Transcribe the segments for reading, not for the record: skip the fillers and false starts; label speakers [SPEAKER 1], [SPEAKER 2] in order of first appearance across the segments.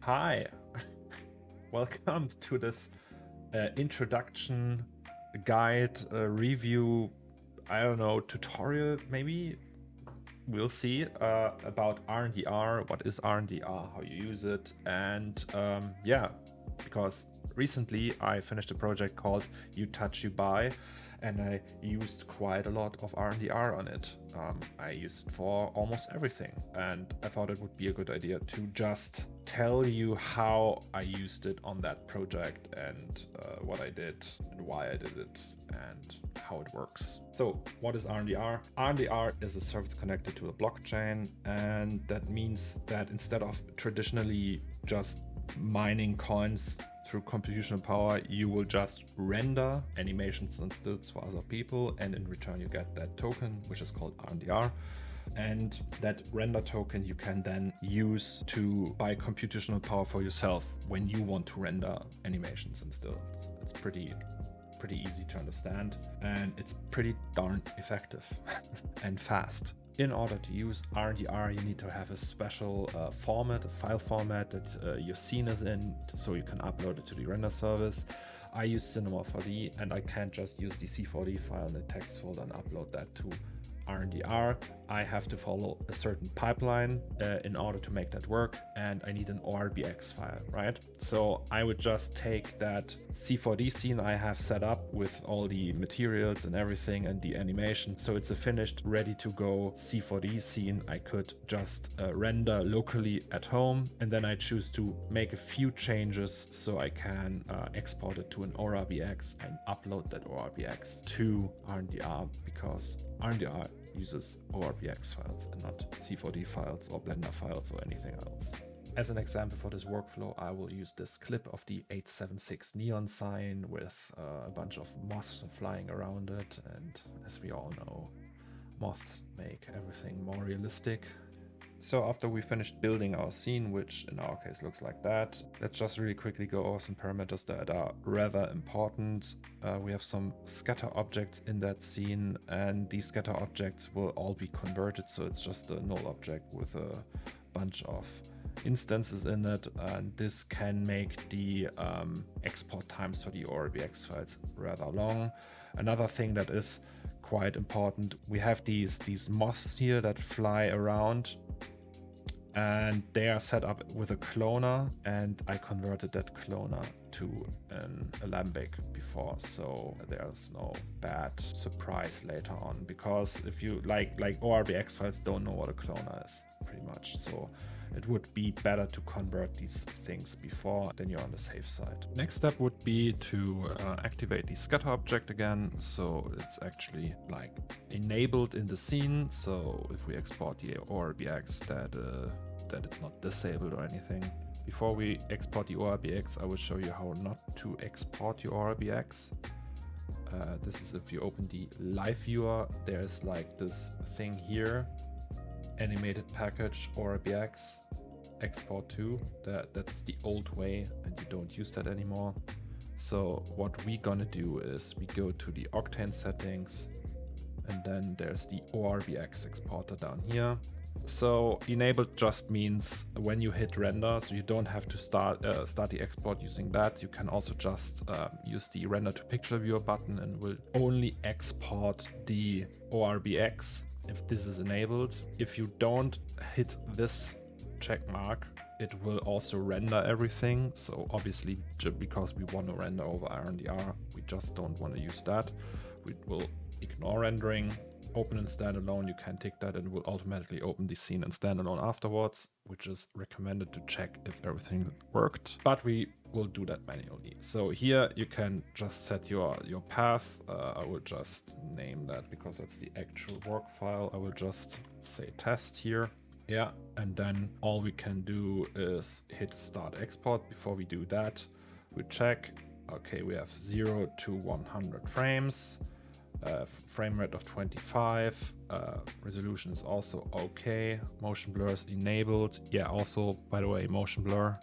[SPEAKER 1] Hi, welcome to this introduction guide review, I don't know, tutorial maybe? We'll see about RNDR, what is RNDR, how you use it, and yeah, because recently I finished a project called You Touch You Buy, and I used quite a lot of RNDR on it. I used it for almost everything, and I thought it would be a good idea to just tell you how I used it on that project and what I did and why I did it and how it works. So what is RNDR? RNDR is a service connected to a blockchain, and that means that instead of traditionally just mining coins through computational power, you will just render animations and stills for other people, and in return you get that token, which is called RNDR. And that render token you can then use to buy computational power for yourself when you want to render animations and stills. It's pretty easy to understand, and it's pretty darn effective and fast. In order to use RNDR, you need to have a special format, a file format that your scene is in, so you can upload it to the render service. I use Cinema 4D, and I can't just use the C4D file in the text folder and upload that to RNDR. I have to follow a certain pipeline in order to make that work, and I need an ORBX file, right? So I would just take that C4D scene I have set up with all the materials and everything and the animation. So it's a finished, ready to go C4D scene I could just render locally at home, and then I choose to make a few changes so I can export it to an ORBX and upload that ORBX to RNDR, because RNDR uses ORBX files and not C4D files or Blender files or anything else. As an example for this workflow, I will use this clip of the 876 neon sign with a bunch of moths flying around it, and as we all know, moths make everything more realistic. So after we finished building our scene, which in our case looks like that, let's just really quickly go over some parameters that are rather important. We have some scatter objects in that scene, and these scatter objects will all be converted, so it's just a null object with a bunch of instances in it, and this can make the export times for the ORBX files rather long. Another thing that is quite important, we have these moths here that fly around, and they are set up with a cloner, and I converted that cloner to an alembic before, so there's no bad surprise later on, because if you like ORBX files don't know what a cloner is pretty much, so it would be better to convert these things before, then you're on the safe side. Next step would be to activate the scatter object again, so it's actually like enabled in the scene, so if we export the ORBX that it's not disabled or anything. Before we export the ORBX, I will show you how not to export your ORBX. This is if you open the live viewer, there's like this thing here, animated package ORBX export to. That's the old way, and you don't use that anymore. So what we're gonna do is we go to the Octane settings, and then there's the ORBX exporter down here. So enabled just means when you hit render, so you don't have to start the export using that. You can also just use the render to picture viewer button, and will only export the ORBX if this is enabled. If you don't hit this check mark, it will also render everything. So obviously, because we want to render over RNDR, we just don't want to use that. We will ignore rendering. Open in Standalone, you can tick that, and it will automatically open the scene in Standalone afterwards, which is recommended to check if everything worked, but we will do that manually. So here you can just set your path. I will just name that because that's the actual work file. I will just say test here. Yeah, and then all we can do is hit start export. Before we do that, we check, okay, we have 0 to 100 frames. Frame rate of 25, resolution is also okay. Motion blur is enabled. Yeah, also, by the way, motion blur,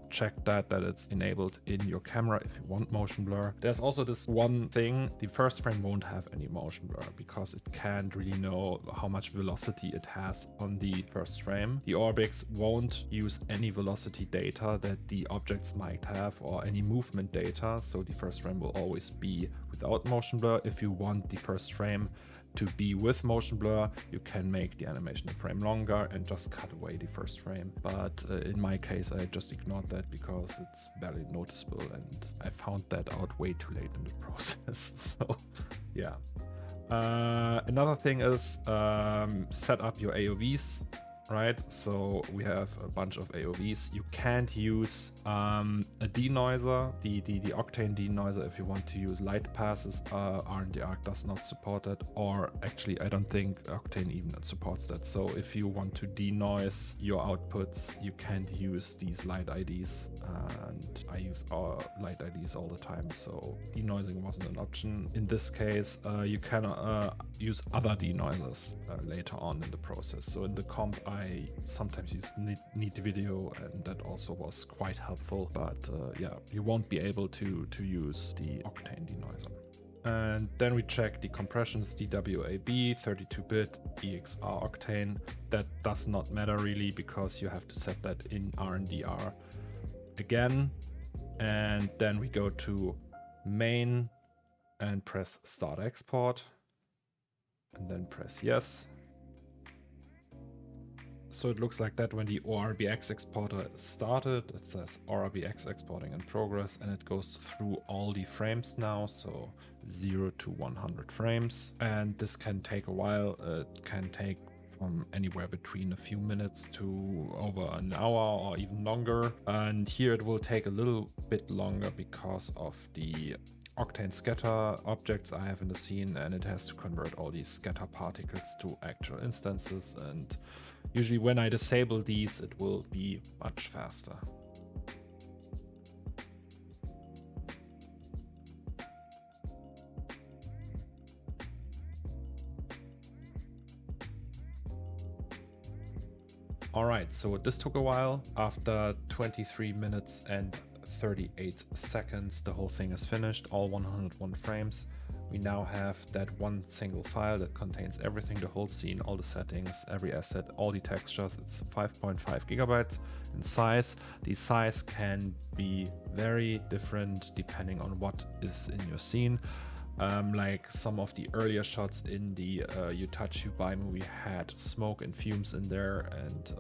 [SPEAKER 1] check that it's enabled in your camera if you want motion blur. There's also this one thing, the first frame won't have any motion blur because it can't really know how much velocity it has on the first frame. The ORBX won't use any velocity data that the objects might have or any movement data, so the first frame will always be without motion blur. If you want the first frame to be with motion blur, you can make the animation a frame longer and just cut away the first frame. But in my case, I just ignored that because it's barely noticeable and I found that out way too late in the process. So yeah. Another thing is set up your AOVs. Right, so we have a bunch of AOVs. You can't use a denoiser, the Octane denoiser, if you want to use light passes. RNDR does not support it, or actually I don't think Octane even supports that. So if you want to denoise your outputs, you can't use these light IDs, and I use light IDs all the time, so denoising wasn't an option. In this case, you can use other denoisers later on in the process. So in the comp, I sometimes use Neat Video, and that also was quite helpful. But yeah, you won't be able to use the Octane denoiser. And then we check the compressions, DWAB, 32-bit, EXR Octane. That does not matter really because you have to set that in RNDR again. And then we go to main and press start export, and then press yes. So it looks like that when the ORBX exporter started. It says ORBX exporting in progress, and it goes through all the frames now, so 0 to 100 frames. And this can take a while. It can take from anywhere between a few minutes to over an hour or even longer. And here it will take a little bit longer because of the Octane scatter objects I have in the scene, and it has to convert all these scatter particles to actual instances, and usually when I disable these it will be much faster. Alright, so this took a while. After 23 minutes and 38 seconds, the whole thing is finished, all 101 frames. We now have that one single file that contains everything, the whole scene, all the settings, every asset, all the textures. It's 5.5 gigabytes in size. The size can be very different depending on what is in your scene. Like some of the earlier shots in the You Touch You Buy movie had smoke and fumes in there, and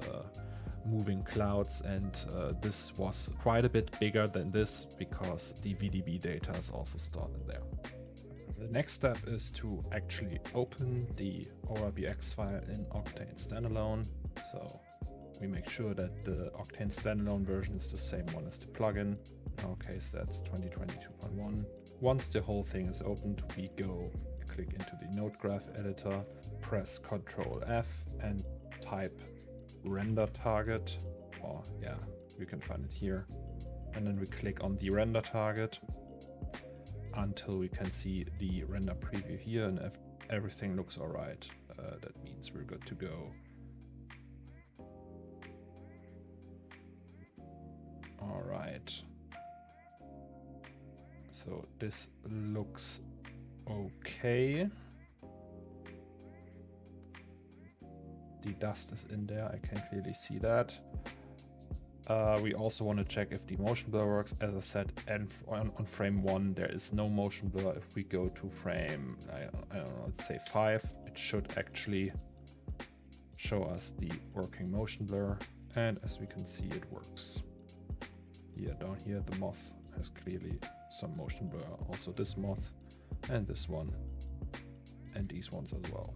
[SPEAKER 1] moving clouds, and this was quite a bit bigger than this because the VDB data is also stored in there. The next step is to actually open the ORBX file in Octane Standalone. So we make sure that the Octane Standalone version is the same one as the plugin. In our case, that's 2022.1. Once the whole thing is opened, we click into the node graph editor, press Ctrl F and type render target, or yeah, you can find it here, and then we click on the render target until we can see the render preview here, and if everything looks all right, that means we're good to go. All right, so this looks okay. The dust is in there, I can clearly see that. We also want to check if the motion blur works. As I said, and on frame 1 there is no motion blur. If we go to frame, I don't know, let's say 5, it should actually show us the working motion blur, and as we can see, it works. Here, down here, the moth has clearly some motion blur. Also this moth, and this one, and these ones as well.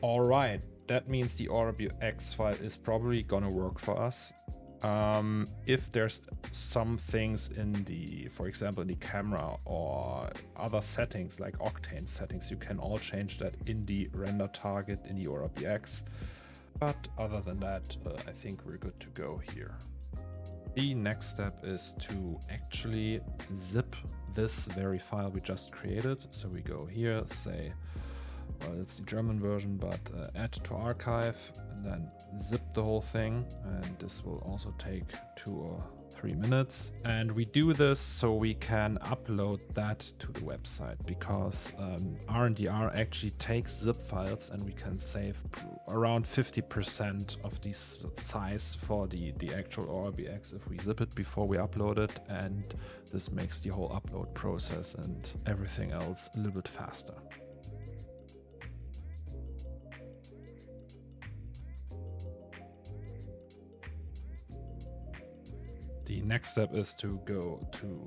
[SPEAKER 1] All right, that means the ORBX file is probably gonna work for us. If there's some things in the, for example, in the camera or other settings like Octane settings, you can all change that in the render target in the ORBX. But other than that, I think we're good to go here. The next step is to actually zip this very file we just created. So we go here, say well, it's the German version, but add to archive and then zip the whole thing. And this will also take 2 or 3 minutes. And we do this so we can upload that to the website, because RNDR actually takes zip files and we can save around 50% of the size for the actual ORBX if we zip it before we upload it. And this makes the whole upload process and everything else a little bit faster. The next step is to go to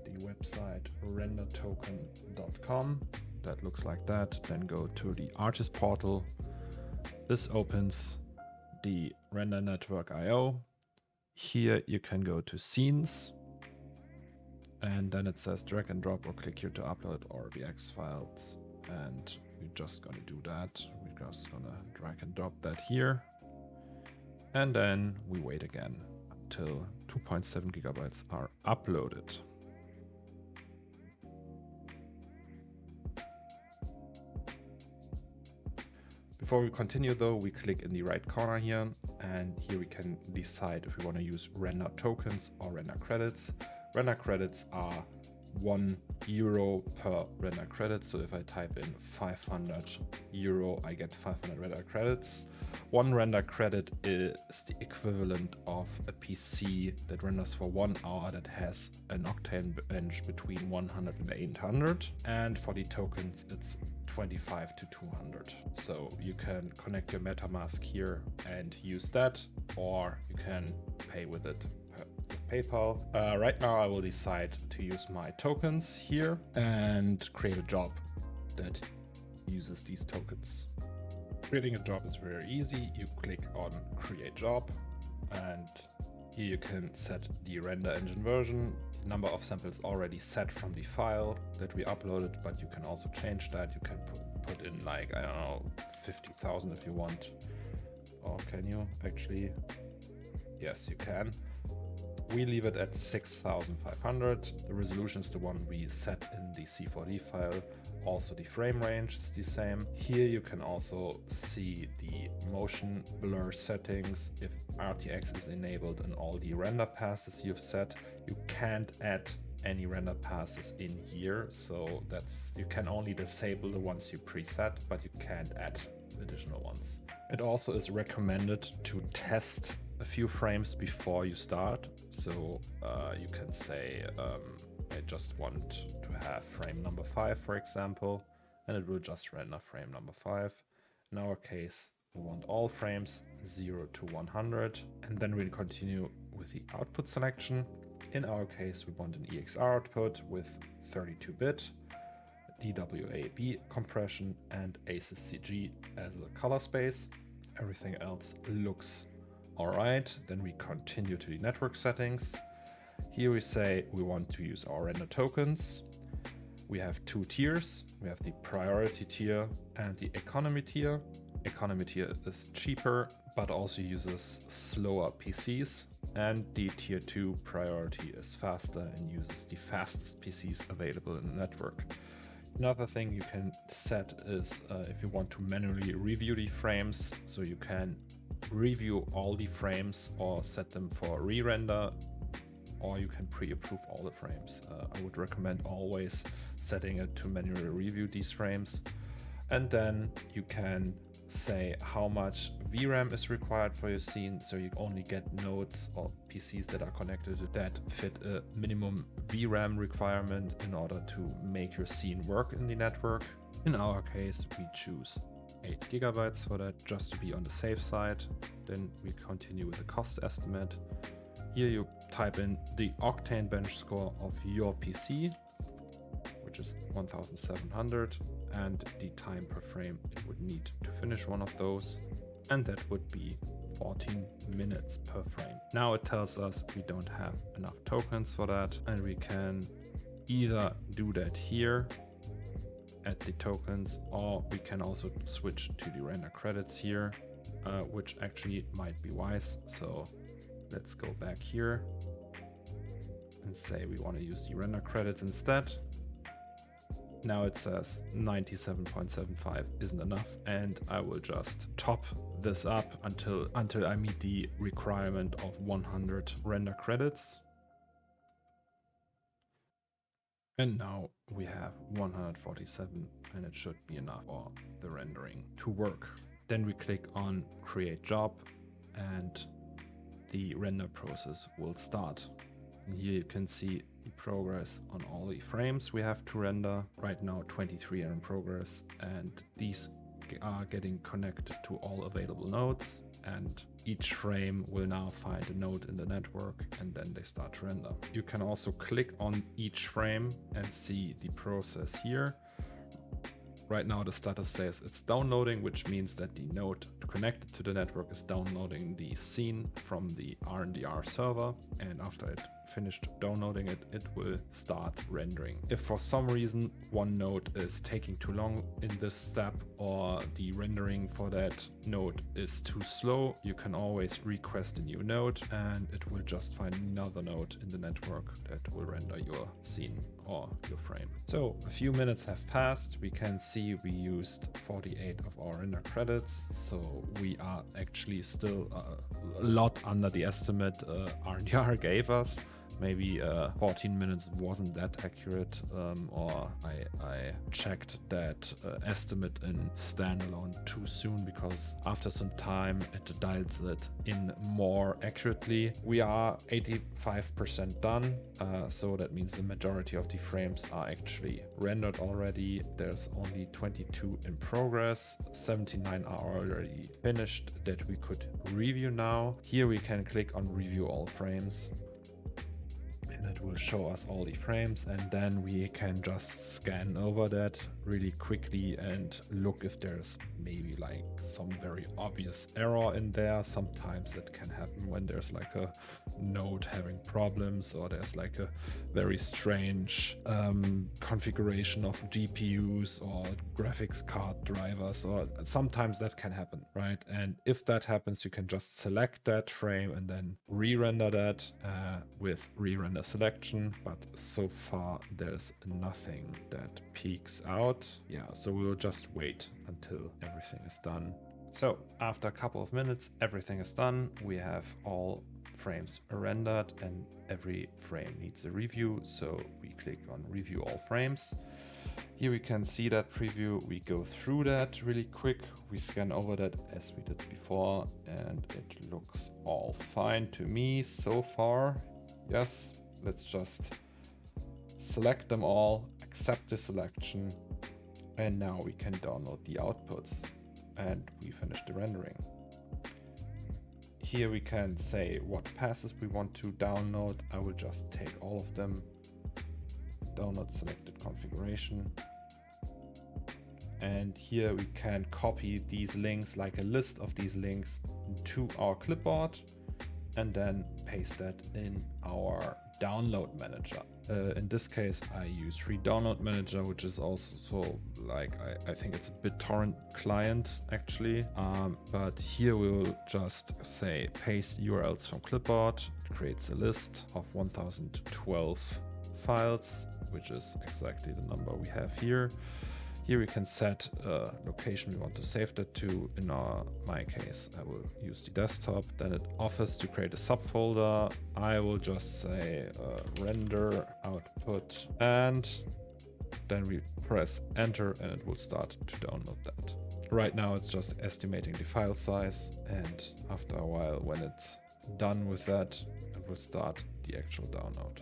[SPEAKER 1] the website rendertoken.com. That looks like that. Then go to the artist portal. This opens the render network IO. Here you can go to scenes. And then it says drag and drop or click here to upload ORBX files. And we're just gonna do that. We're just gonna drag and drop that here. And then we wait again until 2.7 gigabytes are uploaded. Before we continue though, we click in the right corner here, and here we can decide if we want to use render tokens or render credits. Render credits are €1 per render credit. So if I type in €500, I get 500 render credits. One render credit is the equivalent of a PC that renders for 1 hour that has an octane bench between 100 and 800. And for the tokens, it's 25 to 200. So you can connect your MetaMask here and use that, or you can pay with it with PayPal. Right now I will decide to use my tokens here and create a job that uses these tokens. Creating a job is very easy. You click on create job, and here you can set the render engine version. The number of samples already set from the file that we uploaded, but you can also change that. You can put in, like, I don't know, 50,000 if you want. Or can you actually? Yes, you can. We leave it at 6,500. The resolution is the one we set in the C4D file. Also the frame range is the same. Here you can also see the motion blur settings. If RTX is enabled in all the render passes you've set, you can't add any render passes in here. So you can only disable the ones you preset, but you can't add additional ones. It also is recommended to test a few frames before you start. So you can say, I just want to have frame number 5, for example, and it will just render frame number 5. In our case, we want all frames 0 to 100, and then we'll continue with the output selection. In our case, we want an EXR output with 32-bit, DWAB compression, and Asus CG as a color space. Everything else looks alright. Then we continue to the network settings. Here we say we want to use our render tokens. We have 2 tiers. We have the priority tier and the economy tier. Economy tier is cheaper, but also uses slower PCs. And the tier 2 priority is faster and uses the fastest PCs available in the network. Another thing you can set is if you want to manually review the frames, so you can review all the frames or set them for re-render, or you can pre-approve all the frames. I would recommend always setting it to manually review these frames. And then you can say how much VRAM is required for your scene, so you only get nodes or PCs that are connected that fit a minimum VRAM requirement in order to make your scene work in the network. In our case, we choose 8 gigabytes for that, just to be on the safe side. Then we continue with the cost estimate. Here you type in the octane bench score of your PC, which is 1700, and the time per frame it would need to finish one of those, and that would be 14 minutes per frame. Now it tells us we don't have enough tokens for that, and we can either do that here at the tokens, or we can also switch to the render credits here, which actually might be wise. So let's go back here and say we want to use the render credits instead. Now it says 97.75 isn't enough, and I will just top this up until I meet the requirement of 100 render credits. And now we have 147, and it should be enough for the rendering to work. Then we click on create job, and the render process will start. And here you can see the progress on all the frames we have to render. Right now 23 are in progress, and these are getting connected to all available nodes, and each frame will now find a node in the network, and then they start to render. You can also click on each frame and see the process here. Right now the status says it's downloading, which means that the node connected to the network is downloading the scene from the RNDR server, and after it finished downloading it, it will start rendering. If for some reason one node is taking too long in this step, or the rendering for that node is too slow, you can always request a new node, and it will just find another node in the network that will render your scene or your frame. So a few minutes have passed. We can see we used 48 of our render credits, so we are actually still a lot under the estimate RNDR gave us. Maybe 14 minutes wasn't that accurate, or I checked that estimate in Standalone too soon, because after some time it dials it in more accurately. We are 85% done, so that means the majority of the frames are actually rendered already. There's only 22 in progress, 79 are already finished that we could review now. Here we can click on review all frames, and it will show us all the frames, and then we can just scan over that really quickly and look if there's maybe like some very obvious error in there. Sometimes that can happen when there's like a node having problems, or there's like a very strange configuration of GPUs or graphics card drivers, or sometimes that can happen, right? And if that happens, you can just select that frame and then re-render that with re-render selection, but so far there's nothing that peeks out. Yeah, so we will just wait until everything is done. So after a couple of minutes, everything is done. We have all frames rendered, and every frame needs a review. So we click on review all frames. Here we can see that preview. We go through that really quick. We scan over that as we did before, and it looks all fine to me so far. Yes, let's just select them all, accept the selection, and now we can download the outputs, and we finish the rendering. Here we can say what passes we want to download. I will just take all of them, download selected configuration, and here we can copy these links, like a list of these links, to our clipboard, and then paste that in our download manager. In this case, I use Free Download Manager, which is also like, I think it's a BitTorrent client actually. But here we will just say paste URLs from clipboard. It creates a list of 1012 files, which is exactly the number we have here. Here we can set a location we want to save that to. In my case, I will use the desktop. Then it offers to create a subfolder. I will just say render output, and then we press enter, and it will start to download that. Right now it's just estimating the file size, and after a while, when it's done with that, it will start the actual download.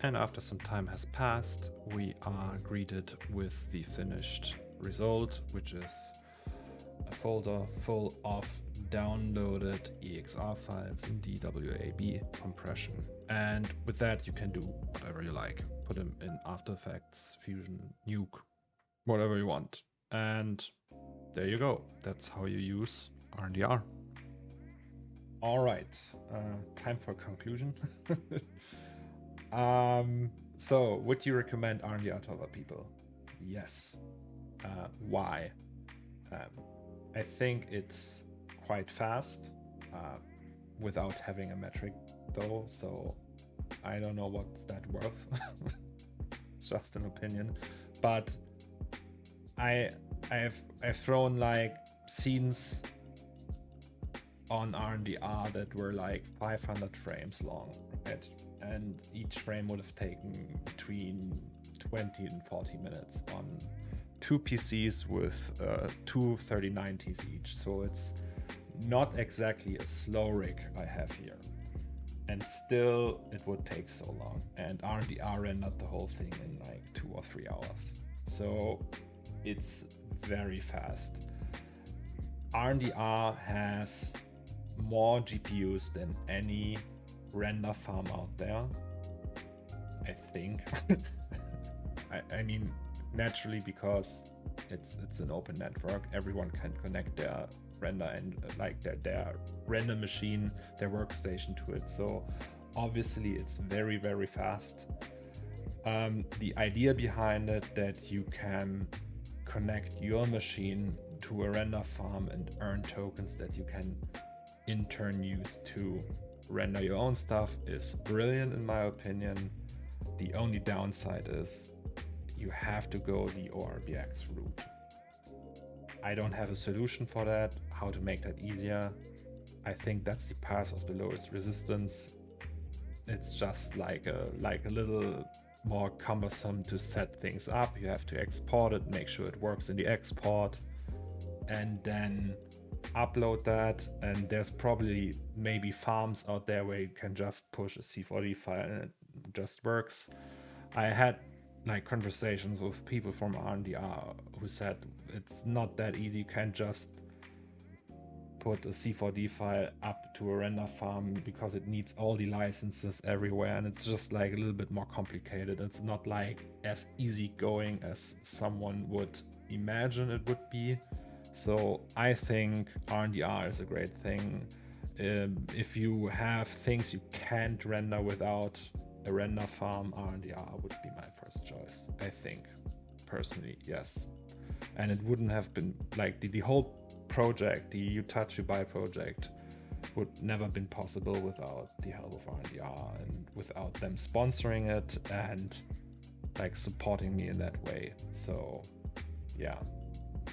[SPEAKER 1] And after some time has passed, we are greeted with the finished result, which is a folder full of downloaded EXR files in DWAB compression. And with that, you can do whatever you like. Put them in After Effects, Fusion, Nuke, whatever you want. And there you go. That's how you use RNDR. All right, time for conclusion. So would you recommend RNDR to other people? Yes. Why? I think it's quite fast without having a metric though, so I don't know what's that worth. It's just an opinion, but I've thrown like scenes on RNDR that were like 500 frames long, right? And each frame would have taken between 20 and 40 minutes on 2 PCs with two 3090s each. So it's not exactly a slow rig I have here. And still it would take so long. And RNDR rendered the whole thing in like 2 or 3 hours. So it's very fast. RNDR has more GPUs than any render farm out there, I think. I mean, naturally, because it's an open network, everyone can connect their render and like their render machine, their workstation to it. So obviously it's very, very fast. The idea behind it that you can connect your machine to a render farm and earn tokens that you can in turn use to render your own stuff is brilliant in my opinion. The only downside is you have to go the ORBX route. I don't have a solution for that, how to make that easier. I think that's the path of the lowest resistance. It's just like a little more cumbersome to set things up. You have to export it, make sure it works in the export, and then upload that. And there's probably maybe farms out there where you can just push a C4D file and it just works. I had like conversations with people from RNDR who said it's not that easy. You can't just put a C4D file up to a render farm because it needs all the licenses everywhere, and it's just like a little bit more complicated. It's not like as easy going as someone would imagine it would be. So I think RNDR is a great thing. If you have things you can't render without a render farm, RNDR would be my first choice, I think, personally, yes. And it wouldn't have been like the whole project, the You Touch You Buy project would never been possible without the help of RNDR and without them sponsoring it and like supporting me in that way. So yeah,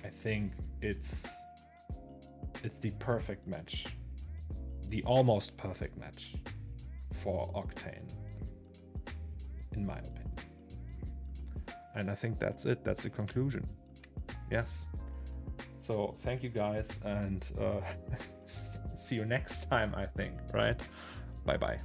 [SPEAKER 1] I think it's the perfect match, the almost perfect match for Octane, in my opinion. And I think that's it. That's the conclusion. Yes. So thank you guys, and see you next time, I think, right? Bye bye.